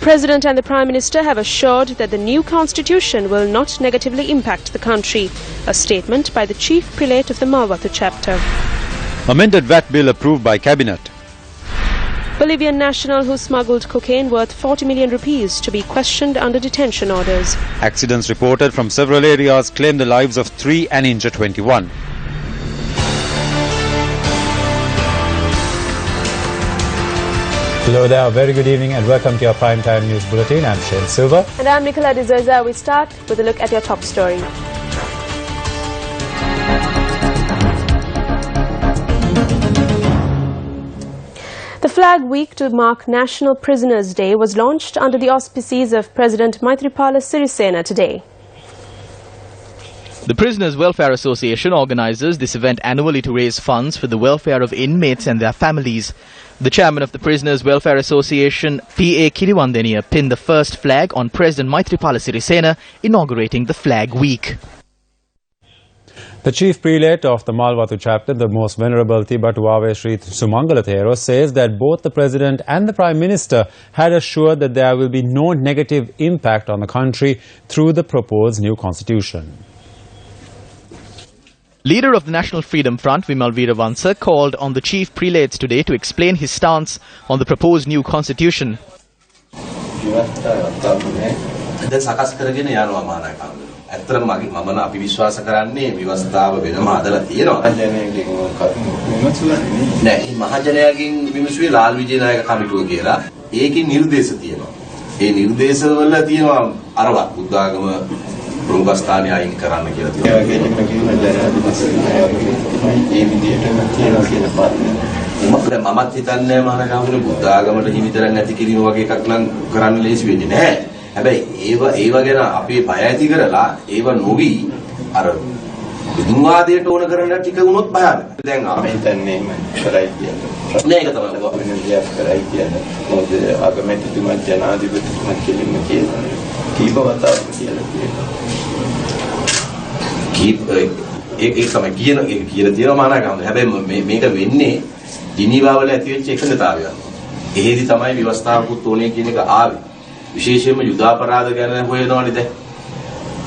President and the Prime Minister have assured that the new constitution will not negatively impact the country. A statement by the Chief Prelate of the Malwathu chapter. Amended VAT bill approved by Cabinet. Bolivian national who smuggled cocaine worth 40 million rupees to be questioned under detention orders. Accidents reported from several areas claimed the lives of 3 and injured 21. Hello there, very good evening and welcome to your Primetime News Bulletin. I'm Shane Silva. And I'm Nicola De Souza. We start with a look at your top story. The Flag Week to mark National Prisoners' Day was launched under the auspices of President Maithripala Sirisena today. The Prisoners Welfare Association organizes this event annually to raise funds for the welfare of inmates and their families. The chairman of the Prisoners Welfare Association, P.A. Kiriwandeniya, pinned the first flag on President Maithripala Sirisena inaugurating the Flag Week. The Chief Prelate of the Malwathu chapter, the most venerable Tibatuave Sri Sumangala Thero, says that both the President and the Prime Minister had assured that there will be no negative impact on the country through the proposed new constitution. Leader of the National Freedom Front, Vimal Veeravansa, called on the Chief Prelates today to explain his stance on the proposed new constitution. ඇත්තටම මම අපි විශ්වාස කරන්නේ විවස්ථාව වෙනම හදලා තියෙනවා. නෑ මේ මහජනයාගෙන් විමසුවේ ලාල් විජේනායක කමිටුව කියලා. ඒකේ නිර්දේශ තියෙනවා. ඒ නිර්දේශ වල තියෙනවා අරවත් බුද්ධ ආගම ප්‍රමුඛ ස්ථානය අයින් කරන්න කියලා තියෙනවා. ඒ වගේම කියනවා ඒ විදිහටම තියෙනවා කියන පාඩම. මමත් හිතන්නේ මහානගමනේ බුද්ධ ආගමට හිමිතරන් නැති කිරීම වගේ එකක් නම් කරන්න ලේසි වෙන්නේ නැහැ. හැබැයි ඒව ගැන අපි බය ඇති කරලා ඒව නොවි අර විදුන්වාදයට ඕන කරන ටික වුණොත් බයද දැන් අපි හිතන්නේ කරයි කියන්නේ නෑ ඒක තමයි වෙනදියක් කරයි කියන්නේ මොකද ආගමැතිතුමා ජනාධිපතිතුමා කෙලින්ම කියනවා කීපවතාවක් කියලා කියනවා ඒක තමයි කියලා තියෙනවා මානගම හැබැයි මේක වෙන්නේ ජිනීවා වල ඇති වෙච්ච එකඟතාවය එහෙදි තමයි ව්‍යවස්ථාවකුත් ඕනේ කියන එක ආවේ විශේෂයෙන්ම යුදාපරාධ ගැන හොයනවානේ දැන්.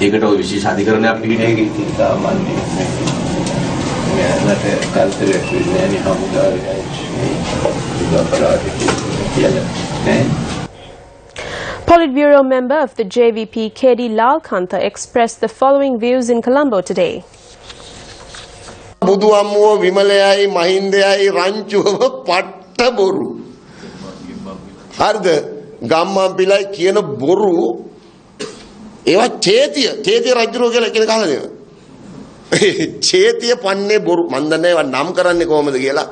ඒකට ඔය විශේෂ අධිකරණයක් පිළිගන්නේ ඒක ඉතින් සාමාන්‍ය නෑ. කල්තරයක් වෙන්නේ නෑ හමුදාවේ යුදාපරාධ කියලා නෑ. Politburo member of the JVP KD Lalkantha expressed the following views in Colombo today. බුදු අම්මුව විමලයයි මහින්දයයි රංචුව පට්ට බොරු. හරිද? ගම්මන් පිළයි කියන බොරු ඒවා චේතිය රජුරෝ කියලා කියන කහලා දෙනවා. චේතිය පන්නේ බොරු මන් දන්නේ ඒවා නම් කරන්නේ කොහොමද කියලා.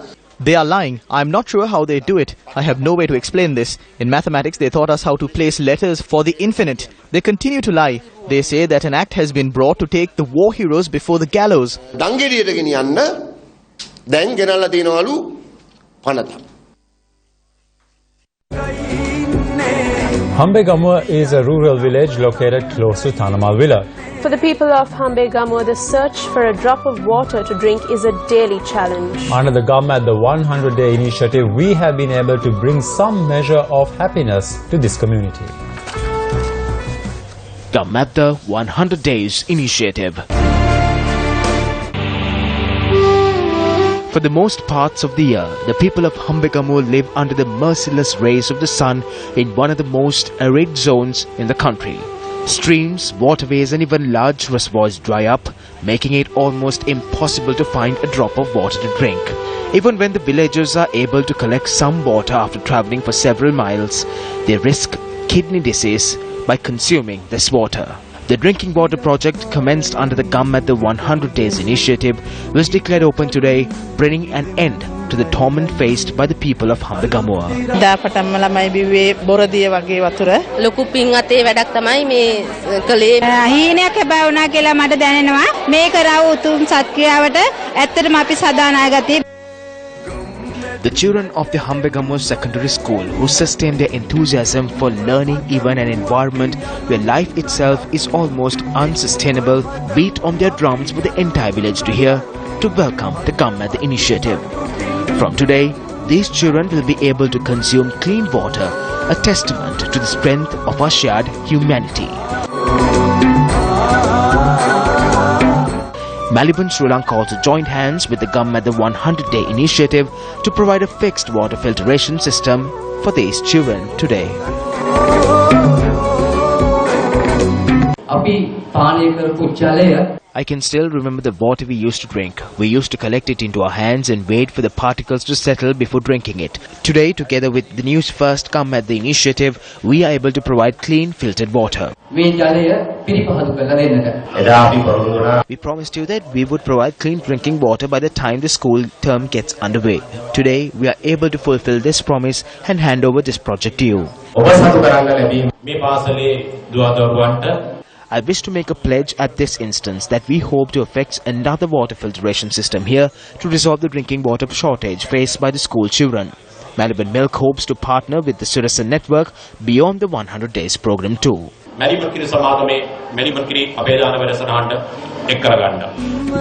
They are lying. I am not sure how they do it. I have no way to explain this. In mathematics, they taught us how to place letters for the infinite. They continue to lie. They say that an act has been brought to take the war heroes before the gallows. දංගෙඩියට ගෙනියන්න දැන් ගෙනල්ලා තියනවලු පනත. Hambegamur is a rural village located close to Tanamalvilla. For the people of Hambegamur, the search for a drop of water to drink is a daily challenge. Under the Gammat the 100-day initiative, we have been able to bring some measure of happiness to this community. Gammat the 100 Days Initiative. For the most parts of the year, the people of Hambegamur live under the merciless rays of the sun in one of the most arid zones in the country. Streams, waterways and even large reservoirs dry up, making it almost impossible to find a drop of water to drink. Even when the villagers are able to collect some water after travelling for several miles, they risk kidney disease by consuming this water. The drinking water project, commenced under the Gammat the 100 Days Initiative, was declared open today, bringing an end to the torment faced by the people of Hambegamur. දාපටම ළමයි බිව්වේ බොරදිය වගේ වතුර ලොකු පිං අතේ වැඩක් තමයි මේ කලේ හීනයක් හැබැයි වුණා කියලා මට දැනෙනවා මේ කරව උතුම් සත්ක්‍රියාවට ඇත්තටම අපි සදානාය ගතිය. The children of the Hambegamur Secondary School, who sustain their enthusiasm for learning even an environment where life itself is almost unsustainable, beat on their drums for the entire village to hear to welcome the Gammat initiative. From today, these children will be able to consume clean water a testament to the strength of our shared humanity. Melbourne, Sri Lanka also joined hands with the government at the 100-day initiative to provide a fixed water filtration system for these children today. I can still remember the water we used to drink. We used to collect it into our hands and wait for the particles to settle before drinking it. Today, together with the News1st come at the initiative, we are able to provide clean, filtered water. We promised you that we would provide clean drinking water by the time the school term gets underway. Today, we are able to fulfill this promise and hand over this project to you. I wish to make a pledge at this instance that we hope to effect another water filtration system here to resolve the drinking water shortage faced by the school children. Melbourne Milk hopes to partner with the Citizen Network beyond the 100 days program too.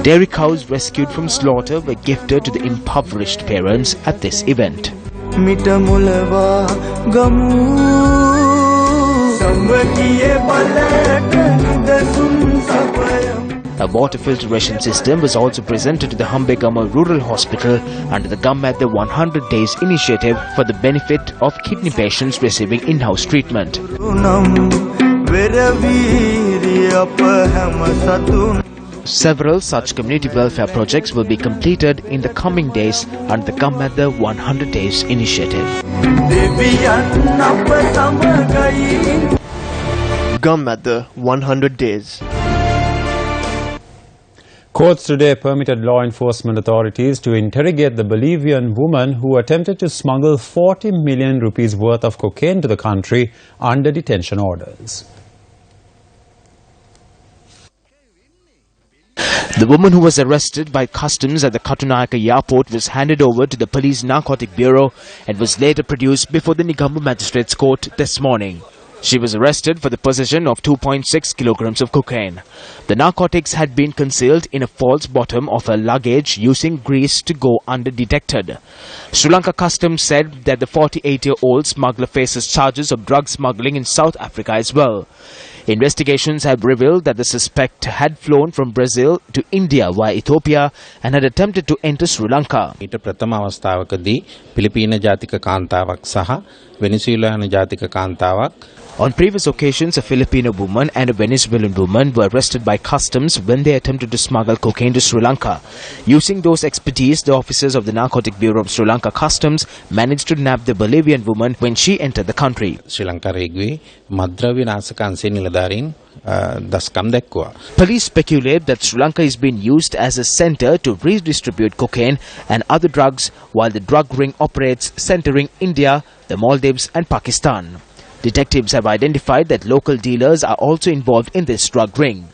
Dairy cows rescued from slaughter were gifted to the impoverished parents at this event. A water filtration system was also presented to the Hambegama Rural Hospital under the Gammat the 100 Days initiative for the benefit of kidney patients receiving in-house treatment. Several such community welfare projects will be completed in the coming days under the Gammat the 100 Days initiative. Gammat the 100 Days. Courts today permitted law enforcement authorities to interrogate the Bolivian woman who attempted to smuggle 40 million rupees worth of cocaine to the country under detention orders. The woman who was arrested by customs at the Katunayaka airport was handed over to the Police Narcotic Bureau and was later produced before the Negombo Magistrates Court this morning. She was arrested for the possession of 2.6 kilograms of cocaine. The narcotics had been concealed in a false bottom of her luggage using grease to go undetected. Sri Lanka Customs said that the 48-year-old smuggler faces charges of drug smuggling in South Africa as well. Investigations have revealed that the suspect had flown from Brazil to India via Ethiopia and had attempted to enter Sri Lanka. ප්‍රථම අවස්ථාවකදී පිලිපීන ජාතික කාන්තාවක් සහ වෙනිසුලානු ජාතික කාන්තාවක්. On previous occasions, a Filipino woman and a Venezuelan woman were arrested by customs when they attempted to smuggle cocaine to Sri Lanka. Using those expertise, the officers of the Narcotic Bureau of Sri Lanka Customs managed to nab the Bolivian woman when she entered the country. ශ්‍රී ලංකා රේගුවේ මද්ද්‍රව්‍ය නාශක අංශයේ නිලධාරීන් දස්කම් දැක්වුවා. Police speculate that Sri Lanka is being used as a center to redistribute cocaine and other drugs while the drug ring operates centering India, the Maldives and Pakistan. Detectives have identified that local dealers are also involved in this drug ring.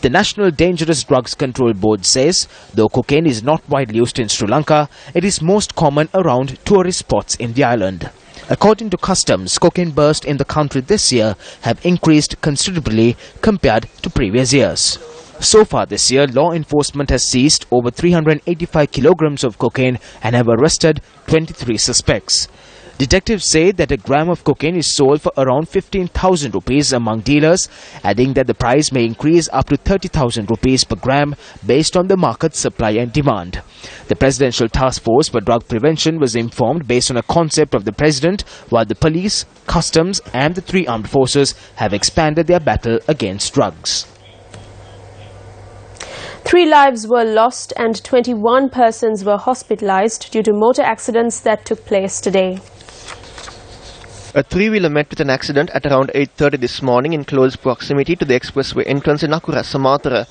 The National Dangerous Drugs Control Board says, though cocaine is not widely used in Sri Lanka, it is most common around tourist spots in the island. According to customs, cocaine bursts in the country this year have increased considerably compared to previous years. So far this year, law enforcement has seized over 385 kilograms of cocaine and have arrested 23 suspects. Detectives say that a gram of cocaine is sold for around 15,000 rupees among dealers, adding that the price may increase up to 30,000 rupees per gram based on the market supply and demand. The Presidential Task Force for Drug Prevention was informed based on a concept of the President, while the police, customs and the three armed forces have expanded their battle against drugs. 3 lives were lost and 21 persons were hospitalized due to motor accidents that took place today. A three-wheeler met with an accident at around 8:30 this morning in close proximity to the expressway entrance in Akura, Sumatra.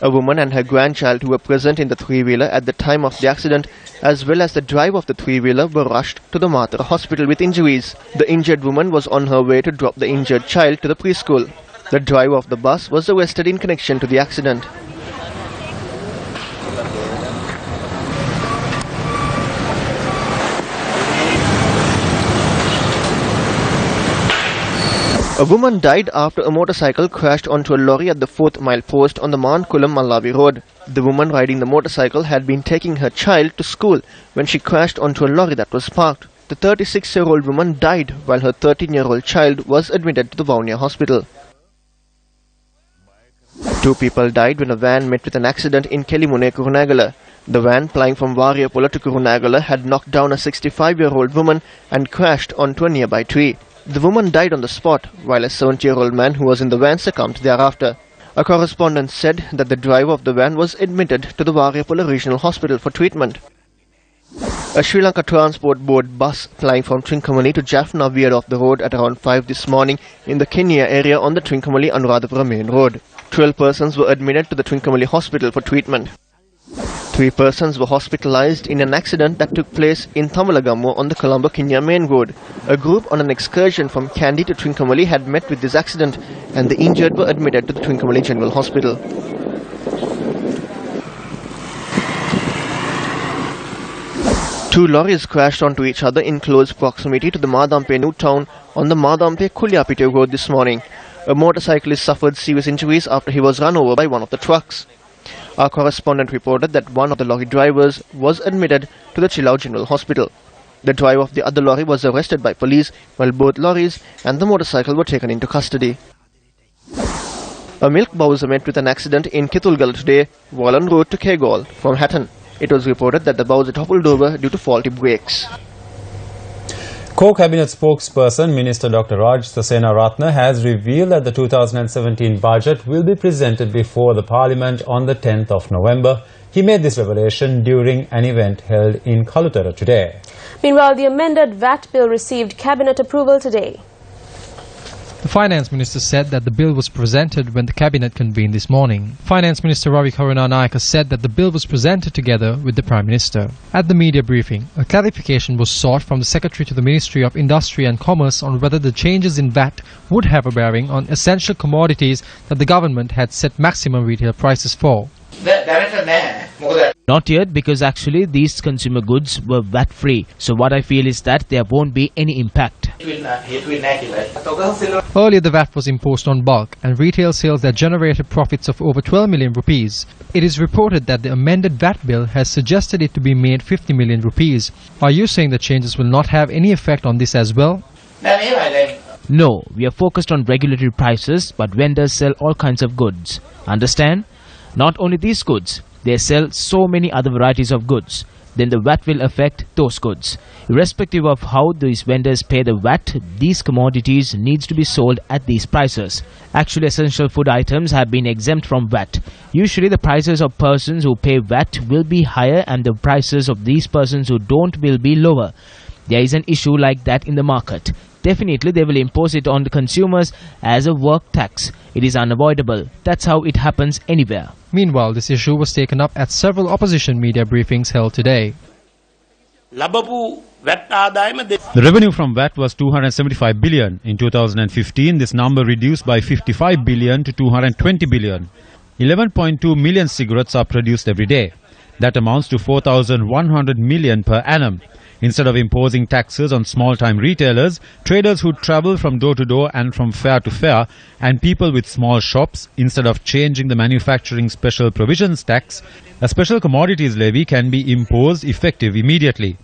A woman and her grandchild who were present in the three-wheeler at the time of the accident, as well as the driver of the three-wheeler, were rushed to the Matra hospital with injuries. The injured woman was on her way to drop the injured child to the preschool. The driver of the bus was arrested in connection to the accident. A woman died after a motorcycle crashed onto a lorry at the 4th mile post on the Mankulam Mallavi road. The woman riding the motorcycle had been taking her child to school when she crashed onto a lorry that was parked. the 36-year-old woman died while her 13-year-old child was admitted to the Vaunia hospital. 2 people died when a van met with an accident in Kelimune, Kurunagala. The van plying from Variapola to Kurunagala had knocked down a 65-year-old woman and crashed onto a nearby tree. The woman died on the spot, while a 70-year-old man who was in the van succumbed thereafter. A correspondent said that the driver of the van was admitted to the Variapola Regional Hospital for treatment. A Sri Lanka Transport Board bus plying from Trincomalee to Jaffna veered off the road at around 5 this morning in the Kenya area on the Trincomalee-Anuradhapura main road. 12 persons were admitted to the Trincomalee Hospital for treatment. 3 persons were hospitalized in an accident that took place in Thamalagamu on the Colombo-Kenya main road. A group on an excursion from Kandy to Trincomalee had met with this accident, and the injured were admitted to the Trincomalee General Hospital. Two lorries crashed onto each other in close proximity to the Madampe New Town on the Madampe Kuliapite road this morning. A motorcyclist suffered serious injuries after he was run over by one of the trucks. Our correspondent reported that one of the lorry drivers was admitted to the Chilau General Hospital. The driver of the other lorry was arrested by police, while both lorries and the motorcycle were taken into custody. A milk bowser met with an accident in Kitulgala today, while en route to Kegol from Hatton. It was reported that the bowser toppled over due to faulty brakes. Co-Cabinet spokesperson Minister Dr. Raj Sasenaratne has revealed that the 2017 budget will be presented before the Parliament on the 10th of November. He made this revelation during an event held in Kalutara today. Meanwhile, the amended VAT bill received Cabinet approval today. The Finance Minister said that the bill was presented when the Cabinet convened this morning. Finance Minister Ravi Karunanayake said that the bill was presented together with the Prime Minister. At the media briefing, a clarification was sought from the Secretary to the Ministry of Industry and Commerce on whether the changes in VAT would have a bearing on essential commodities that the government had set maximum retail prices for. Not yet, because actually these consumer goods were VAT free. So what I feel is that there won't be any impact. Earlier the VAT was imposed on bulk and retail sales that generated profits of over 12 million rupees. It is reported that the amended VAT bill has suggested it to be made 50 million rupees. Are you saying the changes will not have any effect on this as well? No, we are focused on regulatory prices, but vendors sell all kinds of goods. Understand? Not only these goods, they sell so many other varieties of goods. Then the VAT will affect those goods. Irrespective of how these vendors pay the VAT, these commodities needs to be sold at these prices. Actually, essential food items have been exempt from VAT. Usually the prices of persons who pay VAT will be higher and the prices of these persons who don't will be lower. There is an issue like that in the market. Definitely they will impose it on the consumers as a work tax. It is unavoidable. That's how it happens anywhere. Meanwhile, this issue was taken up at several opposition media briefings held today. The revenue from VAT was 275 billion. In 2015, this number reduced by 55 billion to 220 billion. 11.2 million cigarettes are produced every day. That amounts to 4,100 million per annum. Instead of imposing taxes on small-time retailers, traders who travel from door to door and from fair to fair, and people with small shops, instead of changing the manufacturing special provisions tax, a special commodities levy can be imposed effective immediately.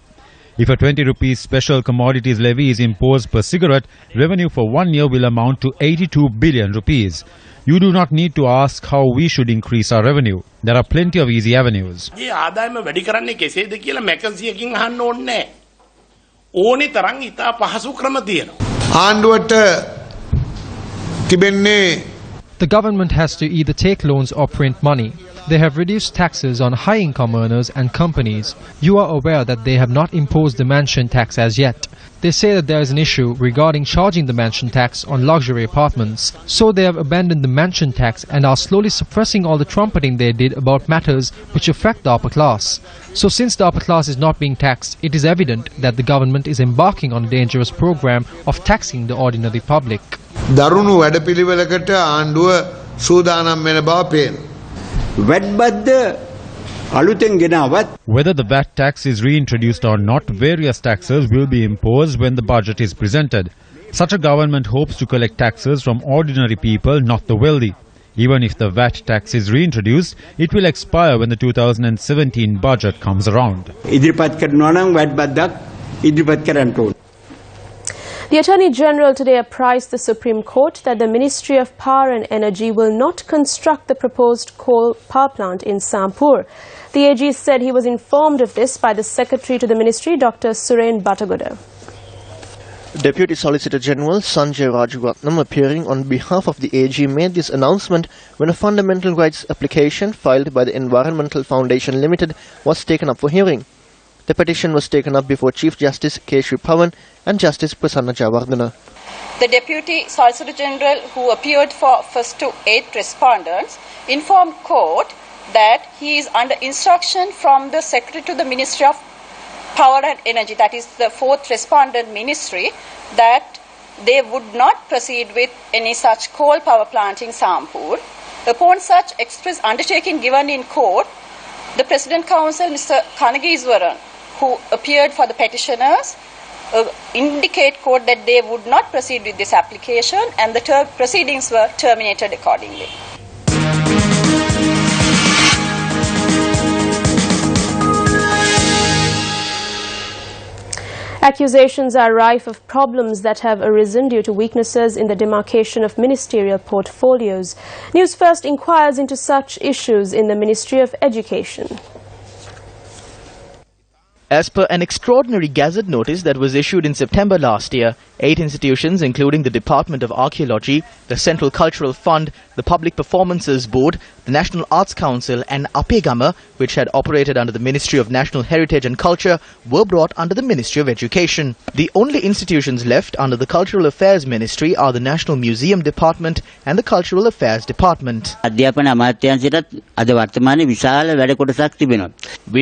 If a 20 rupees special commodities levy is imposed per cigarette, revenue for 1 year will amount to 82 billion rupees. You do not need to ask how we should increase our revenue. There are plenty of easy avenues. The government has to either take loans or print money. They have reduced taxes on high-income earners and companies. You are aware that they have not imposed the mansion tax as yet. They say that there is an issue regarding charging the mansion tax on luxury apartments. So they have abandoned the mansion tax and are slowly suppressing all the trumpeting they did about matters which affect the upper class. So since the upper class is not being taxed, it is evident that the government is embarking on a dangerous program of taxing the ordinary public. දරුණු වැඩපිළිවෙලකට ආණ්ඩුව සූදානම් වෙන බව පේනවා. Whether the VAT tax is reintroduced or not, various taxes will be imposed when the budget is presented. Such a government hopes to collect taxes from ordinary people, not the wealthy. Even if the VAT tax is reintroduced, it will expire when the 2017 budget comes around. ඉදිරිපත් කරන්න ඕන. The Attorney General today apprised the Supreme Court that the Ministry of Power and Energy will not construct the proposed coal power plant in Sampur. The AG said he was informed of this by the Secretary to the Ministry, Dr. Suren Batagoda. Deputy Solicitor General Sanjay Rajaratnam, appearing on behalf of the AG, made this announcement when a fundamental rights application filed by the Environmental Foundation Limited was taken up for hearing. The petition was taken up before Chief Justice K. Pawan and Justice Prasanna Jayawardena. The Deputy Solicitor General, who appeared for first to 8 respondents, informed court that he is under instruction from the Secretary to the Ministry of Power and Energy, that is the 4th respondent ministry, that they would not proceed with any such coal power plant in Sampur. Upon such express undertaking given in court, the President Counsel, Mr. Kanagiswaran, who appeared for the petitioners, indicate court that they would not proceed with this application, and the proceedings were terminated accordingly. Accusations are rife of problems that have arisen due to weaknesses in the demarcation of ministerial portfolios. Newsfirst inquires into such issues in the Ministry of Education. As per an extraordinary gazette notice that was issued in September last year, 8 institutions, including the Department of Archaeology, the Central Cultural Fund, the Public Performances Board, the National Arts Council and Apegama, which had operated under the Ministry of National Heritage and Culture, were brought under the Ministry of Education. The only institutions left under the Cultural Affairs Ministry are the National Museum Department and the Cultural Affairs Department. We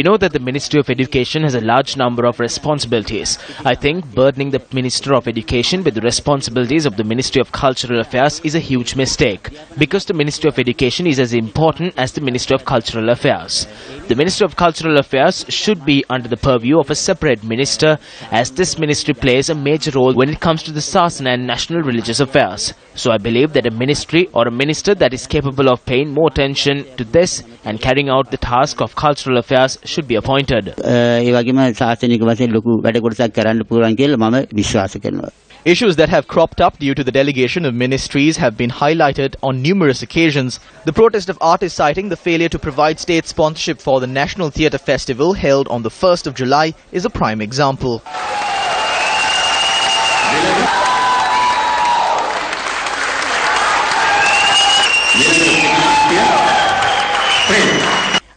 know that the Ministry of Education has a large number of responsibilities. I think burdening the Minister of Education with the responsibilities of the Ministry of Cultural Affairs is a huge mistake, because the Ministry of Education is as important as the Ministry of Cultural Affairs. The Ministry of Cultural Affairs should be under the purview of a separate minister, as this ministry plays a major role when it comes to the Sasana and national religious affairs. So I believe that a ministry or a minister that is capable of paying more attention to this and carrying out the task of cultural affairs should be appointed. Issues that have cropped up due to the delegation of ministries have been highlighted on numerous occasions. The protest of artists citing the failure to provide state sponsorship for the National Theatre Festival held on the 1st of July is a prime example.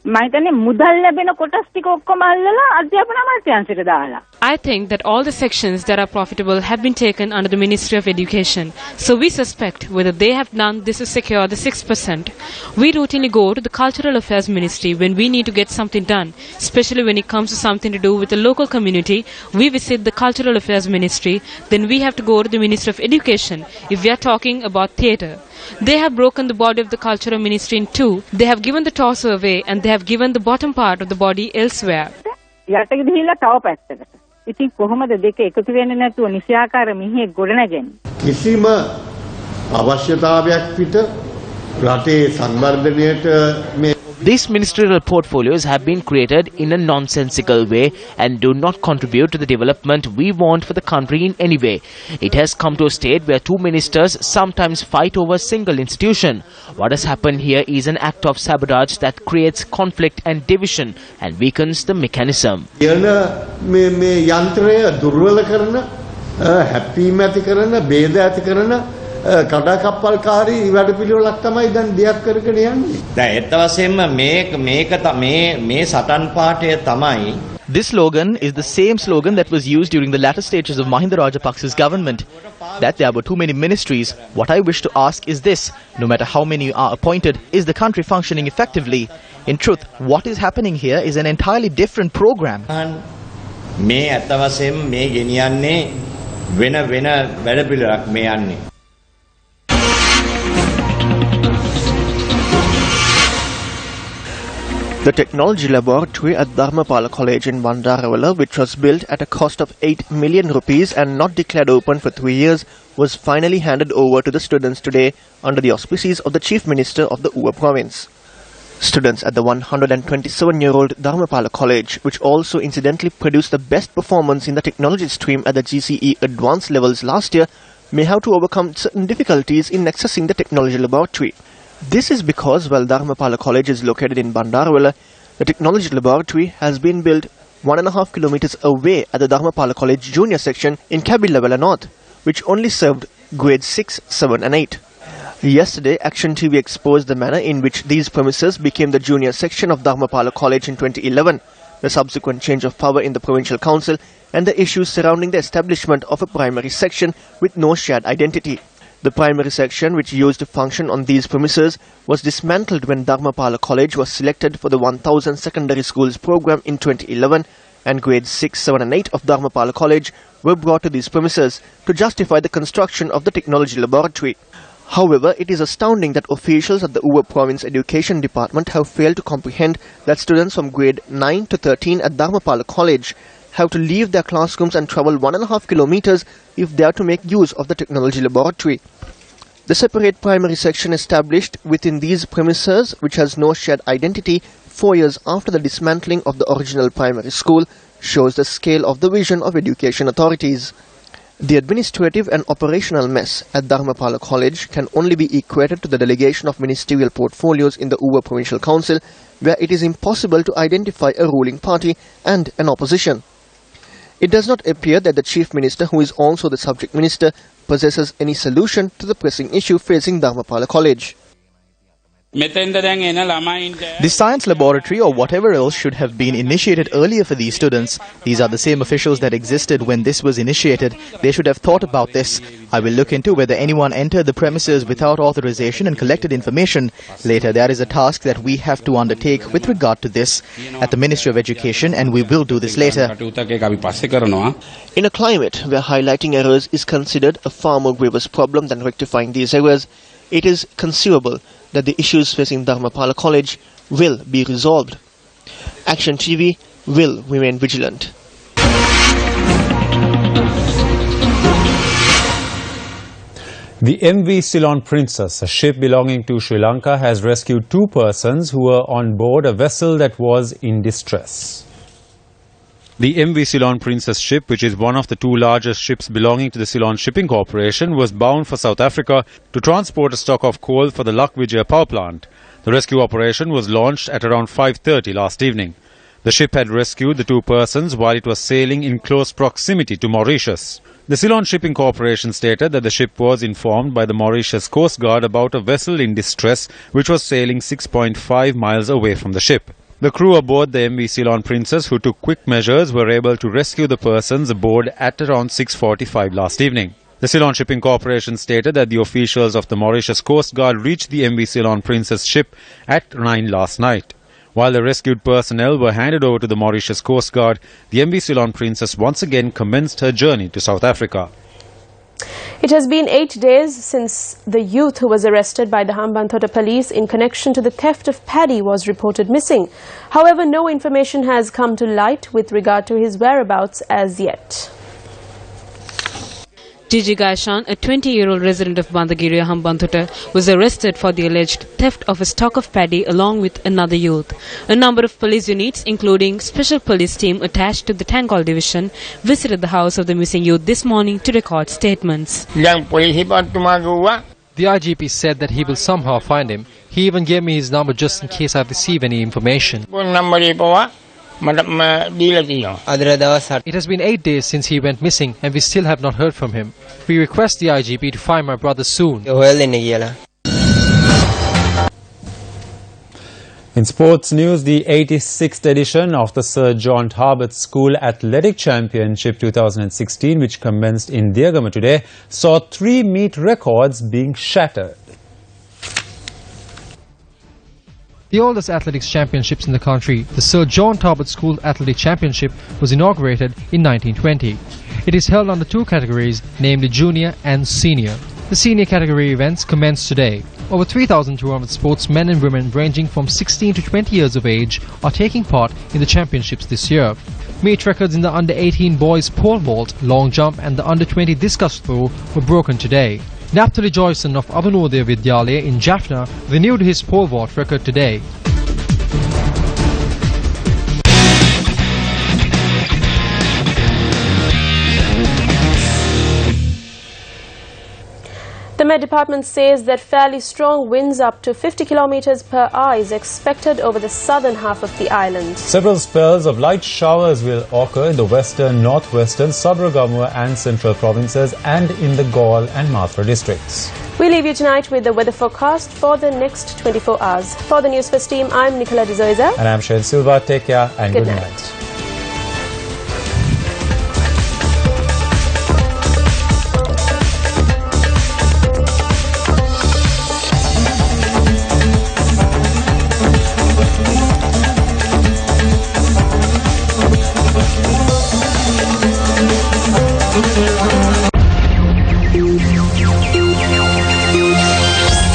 I think that all the sections that are profitable have been taken under the Ministry of Education. So we suspect whether they have done this to secure the 6%. We routinely go to the Cultural Affairs Ministry when we need to get something done, especially when it comes to something to do with the local community. We visit the Cultural Affairs Ministry, then we have to go to the Ministry of Education if we are talking about theatre. They have broken the body of the Cultural Ministry in two. They have given the torso away and they have given the bottom part of the body elsewhere. කිසිම අවශ්‍යතාවයක් පිට රටේ සංවර්ධනයට මේ These ministerial portfolios have been created in a nonsensical way and do not contribute to the development we want for the country in any way. It has come to a state where two ministers sometimes fight over a single institution. What has happened here is an act of sabotage that creates conflict and division and weakens the mechanism. මේ යන්ත්‍රය දුර්වල කරන හැප්පීම ඇති කරන බේද ඇති කරන කඩාකප්පල්කාරී වැඩපිළිවෙලක් තමයි දැන් දියක් කරගෙන යන්නේ. දැන් ඒත් වශයෙන්ම මේ සටන් පාඨය තමයි. This slogan is the same slogan that was used during the latter stages of Mahinda Rajapaksa's government, that there were too many ministries. What I wish to ask is this: no matter how many are appointed, is the country functioning effectively? In truth, what is happening here is an entirely different program. මේ ඇත්ත වශයෙන්ම මේ ගෙනියන්නේ වෙන වැඩපිළිවෙලක් මේ යන්නේ. The technology laboratory at Dharmapala College in Bandarawala, which was built at a cost of 8 million rupees and not declared open for 3 years, was finally handed over to the students today under the auspices of the Chief Minister of the Uva province. Students at the 127-year-old Dharmapala College, which also incidentally produced the best performance in the technology stream at the GCE advanced levels last year, may have to overcome certain difficulties in accessing the technology laboratory. This is because while Dharmapala College is located in Bandarawala, the technology laboratory has been built 1.5 kilometers away at the Dharmapala College junior section in Kabilawala North, which only served grades 6, 7 and 8. Yesterday, Action TV exposed the manner in which these premises became the junior section of Dharmapala College in 2011, the subsequent change of power in the provincial council, and the issues surrounding the establishment of a primary section with no shared identity. The primary section, which used to function on these premises, was dismantled when Dharmapala College was selected for the 1000 secondary schools program in 2011, and grades 6, 7 and 8 of Dharmapala College were brought to these premises to justify the construction of the technology laboratory. However, it is astounding that officials at the Uva Province Education Department have failed to comprehend that students from grade 9 to 13 at Dharmapala College have to leave their classrooms and travel 1.5 kilometers if they are to make use of the technology laboratory. The separate primary section established within these premises, which has no shared identity 4 years after the dismantling of the original primary school, shows the scale of the vision of education authorities. The administrative and operational mess at Dharmapala College can only be equated to the delegation of ministerial portfolios in the Uva Provincial Council, where it is impossible to identify a ruling party and an opposition. It does not appear that the Chief Minister, who is also the subject minister, possesses any solution to the pressing issue facing Dharmapala College. The science laboratory or whatever else should have been initiated earlier for these students. These are the same officials that existed when this was initiated. They should have thought about this. I will look into whether anyone entered the premises without authorization and collected information. Later, there is a task that we have to undertake with regard to this at the Ministry of Education, and we will do this later. In a climate where highlighting errors is considered a far more grievous problem than rectifying these errors, it is conceivable that the issues facing Dharmapala College will be resolved. Action TV will remain vigilant. The MV Ceylon Princess, a ship belonging to Sri Lanka, has rescued 2 persons who were on board a vessel that was in distress. The MV Ceylon Princess ship, which is one of the 2 largest ships belonging to the Ceylon Shipping Corporation, was bound for South Africa to transport a stock of coal for the Lakvijaya power plant. The rescue operation was launched at around 5:30 last evening. The ship had rescued the 2 persons while it was sailing in close proximity to Mauritius. The Ceylon Shipping Corporation stated that the ship was informed by the Mauritius Coast Guard about a vessel in distress which was sailing 6.5 miles away from the ship. The crew aboard the MV Ceylon Princess, who took quick measures, were able to rescue the persons aboard at around 6:45 last evening. The Ceylon Shipping Corporation stated that the officials of the Mauritius Coast Guard reached the MV Ceylon Princess ship at 9 last night. While the rescued personnel were handed over to the Mauritius Coast Guard, the MV Ceylon Princess once again commenced her journey to South Africa. It has been 8 days since the youth who was arrested by the Hambantota police in connection to the theft of paddy was reported missing. However, no information has come to light with regard to his whereabouts as yet. Gigi Gaishan, a 20-year-old resident of Bandagiriya, Hambantota, was arrested for the alleged theft of a stock of paddy along with another youth. A number of police units, including special police team attached to the Tangol division, visited the house of the missing youth this morning to record statements. The IGP said that he will somehow find him. He even gave me his number just in case I receive any information. It has been 8 days since he went missing and we still have not heard from him. We request the IGP to find my brother soon. In sports news, the 86th edition of the Sir John Tarbert School Athletic Championship 2016, which commenced in Diagama today, saw 3 meet records being shattered. The oldest athletics championships in the country, the Sir John Tarbert School Athletic Championship, was inaugurated in 1920. It is held under 2 categories, namely junior and senior. The senior category events commenced today. Over 3,200 sportsmen and women ranging from 16 to 20 years of age are taking part in the championships this year. Meet records in the under-18 boys pole vault, long jump and the under-20 discus throw were broken today. Naphtali Joyson of Avanodaya Vidyalaya in Jaffna renewed his pole vault record today. The Met Department says that fairly strong winds up to 50 kilometers per hour is expected over the southern half of the island. Several spells of light showers will occur in the western, northwestern, Sabaragamuwa and central provinces and in the Galle and Mathura districts. We leave you tonight with the weather forecast for the next 24 hours. For the News First team, I'm Nicola D'Souza. And I'm Shane Silva. Take care and good night.